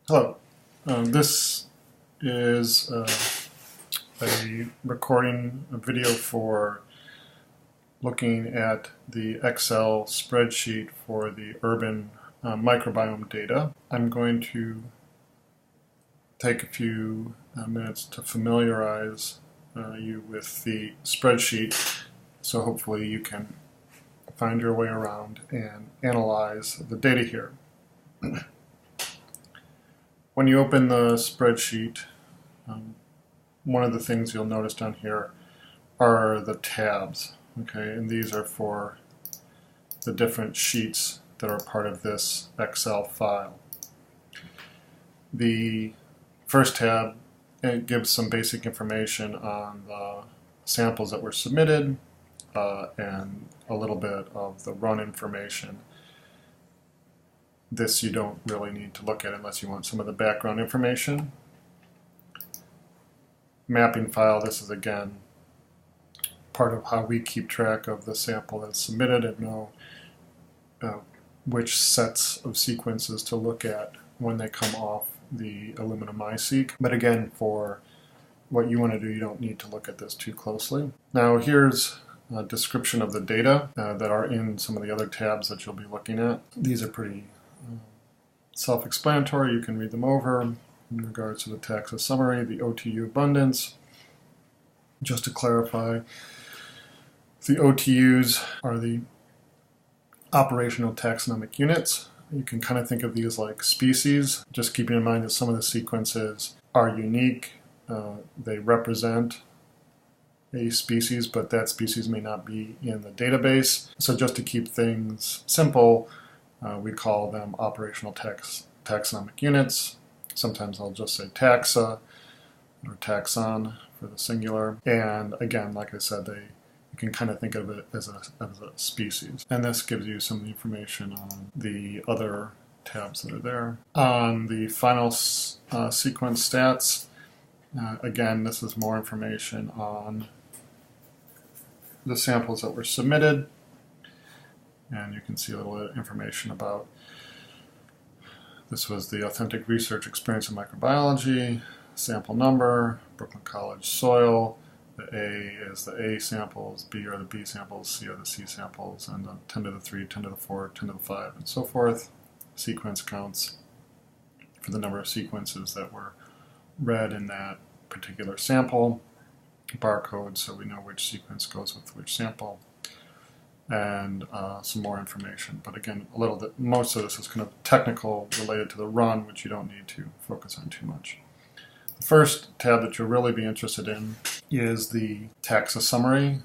Hello. This is a recording, a video for looking at the Excel spreadsheet for the urban microbiome data. I'm going to take a few minutes to familiarize you with the spreadsheet, so hopefully you can find your way around and analyze the data here. When you open the spreadsheet, one of the things you'll notice down here are the tabs, okay, and these are for the different sheets that are part of this Excel file. The first tab, it gives some basic information on the samples that were submitted and a little bit of the run information. This you don't really need to look at unless you want some of the background information. Mapping file, this is again part of how we keep track of the sample that's submitted and know which sets of sequences to look at when they come off the Illumina MySeq. But again, for what you want to do, you don't need to look at this too closely. Now here's a description of the data that are in some of the other tabs that you'll be looking at. These are pretty self-explanatory. You can read them over in regards to the taxa summary, the OTU abundance. Just to clarify, the OTUs are the operational taxonomic units. You can kind of think of these like species, just keeping in mind that some of the sequences are unique. They represent a species, but that species may not be in the database. So just to keep things simple, we call them operational taxonomic units. Sometimes I'll just say taxa or taxon for the singular. And again, like I said, you can kind of think of it as a species. And this gives you some information on the other tabs that are there. On the final sequence stats, again, this is more information on the samples that were submitted. And you can see a little bit of information about, this was the authentic research experience in microbiology, sample number, Brooklyn College soil, the A is the A samples, B are the B samples, C are the C samples, and the 10 to the 3, 10 to the 4, 10 to the 5, and so forth. Sequence counts for the number of sequences that were read in that particular sample, barcode so we know which sequence goes with which sample, and some more information. But again, a little bit, most of this is kind of technical related to the run, which you don't need to focus on too much. The first tab that you'll really be interested in is the taxa summary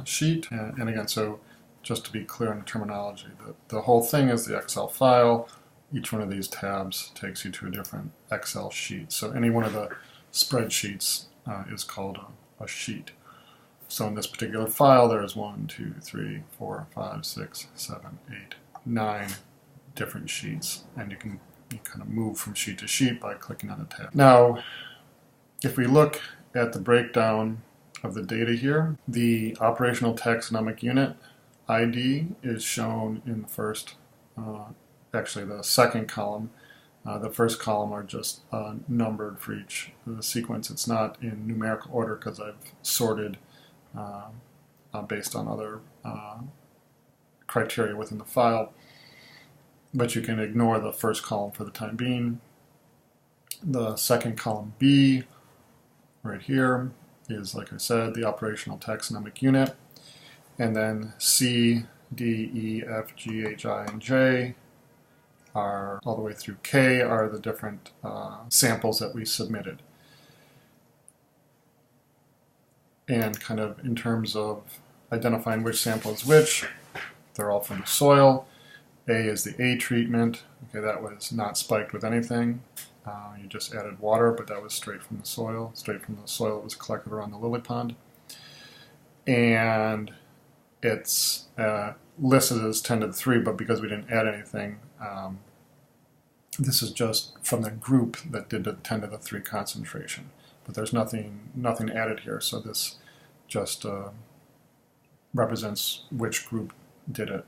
sheet. And again, so just to be clear on the terminology, the whole thing is the Excel file. Each one of these tabs takes you to a different Excel sheet. So any one of the spreadsheets is called a sheet. So in this particular file, there's 1, 2, 3, 4, 5, 6, 7, 8, 9 different sheets, and you kind of move from sheet to sheet by clicking on a tab. Now, if we look at the breakdown of the data here, the operational taxonomic unit ID is shown in the first, actually the second column. The first column are just numbered for each sequence. It's not in numerical order because I've sorted based on other criteria within the file, but you can ignore the first column for the time being. The second column B right here is, like I said, the operational taxonomic unit, and then C, D, E, F, G, H, I, and J are all the way through K are the different samples that we submitted. And kind of in terms of identifying which sample is which, they're all from the soil. A is the A treatment. Okay, that was not spiked with anything. You just added water, but that was straight from the soil. Straight from the soil that was collected around the lily pond. And it's listed as 10 to the 3, but because we didn't add anything, this is just from the group that did the 10 to the 3 concentration. But there's nothing added here, so this just represents which group did it.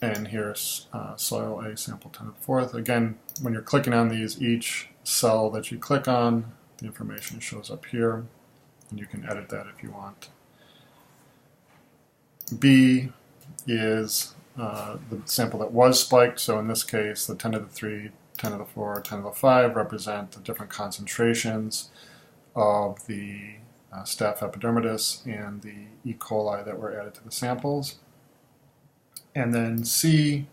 And here's soil A sample 10 to the 4th. Again, when you're clicking on these, each cell that you click on, the information shows up here, and you can edit that if you want. B is the sample that was spiked, so in this case, the 10 to the 3, 10 to the 4, 10 to the 5 represent the different concentrations of the staph epidermidis and the E. coli that were added to the samples. And then C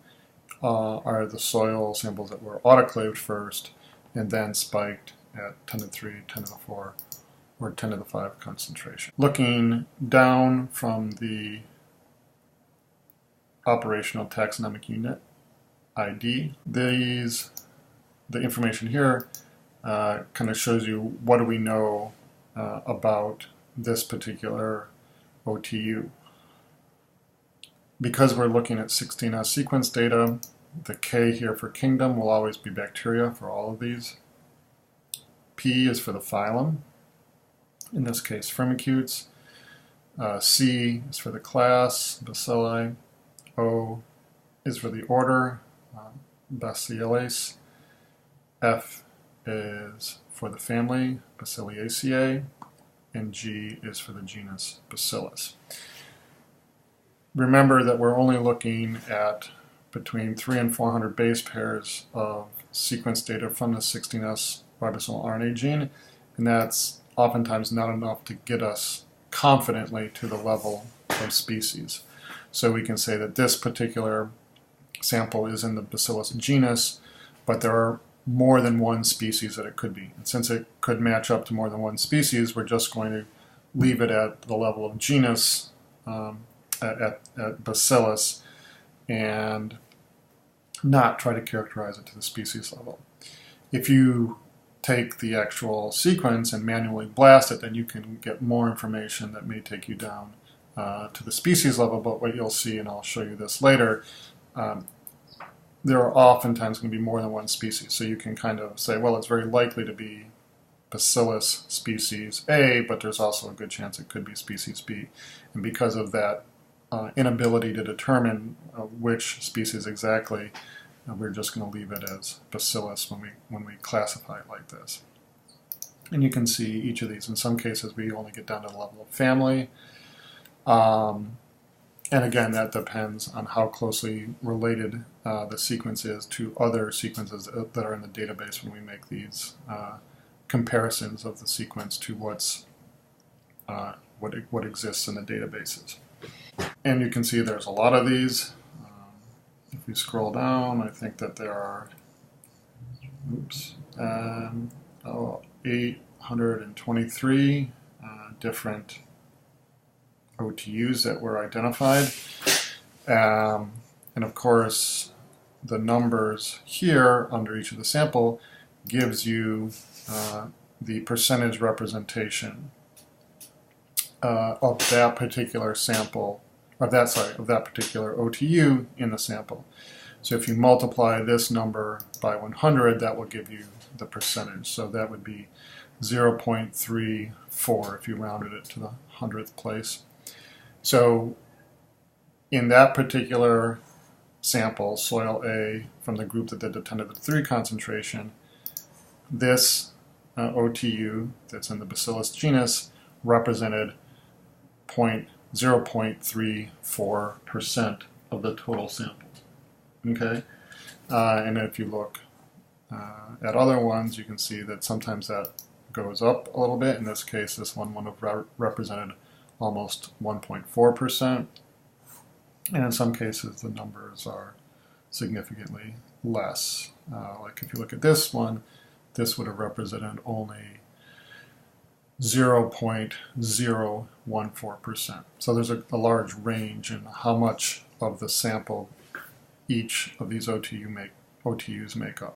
are the soil samples that were autoclaved first and then spiked at 10 to the 3, 10 to the 4, or 10 to the 5 concentration. Looking down from the operational taxonomic unit ID, the information here kind of shows you what do we know about this particular OTU. Because we're looking at 16S sequence data, the K here for kingdom will always be bacteria for all of these. P is for the phylum, in this case Firmicutes. C is for the class, Bacilli. O is for the order, Bacillales. F is for the family, Bacilliaceae. And G is for the genus Bacillus. Remember that we're only looking at between 300 and 400 base pairs of sequence data from the 16S ribosomal RNA gene, and that's oftentimes not enough to get us confidently to the level of species. So we can say that this particular sample is in the Bacillus genus, but there are more than one species that it could be. And since it could match up to more than one species, we're just going to leave it at the level of genus at Bacillus and not try to characterize it to the species level. If you take the actual sequence and manually blast it, then you can get more information that may take you down to the species level. But what you'll see, and I'll show you this later, there are oftentimes going to be more than one species. So you can kind of say, well, it's very likely to be Bacillus species A, but there's also a good chance it could be species B. And because of that inability to determine which species exactly, we're just going to leave it as Bacillus when we classify it like this. And you can see each of these. In some cases, we only get down to the level of family. And again, that depends on how closely related the sequence is to other sequences that are in the database when we make these comparisons of the sequence to what exists in the databases. And you can see there's a lot of these. If we scroll down, I think that there are 823 different OTUs that were identified. And of course, the numbers here under each of the sample gives you the percentage representation of that particular sample, of that particular OTU in the sample. So if you multiply this number by 100, that will give you the percentage. So that would be 0.34 if you rounded it to the 100th place. So in that particular sample, soil A, from the group that did the 10 to the 3 concentration, this OTU that's in the Bacillus genus represented 0.34% of the total sample. Okay, and if you look at other ones, you can see that sometimes that goes up a little bit. In this case, this one would have represented almost 1.4%, and in some cases the numbers are significantly less. Like if you look at this one, this would have represented only 0.014%. So there's a large range in how much of the sample each of these OTUs make up.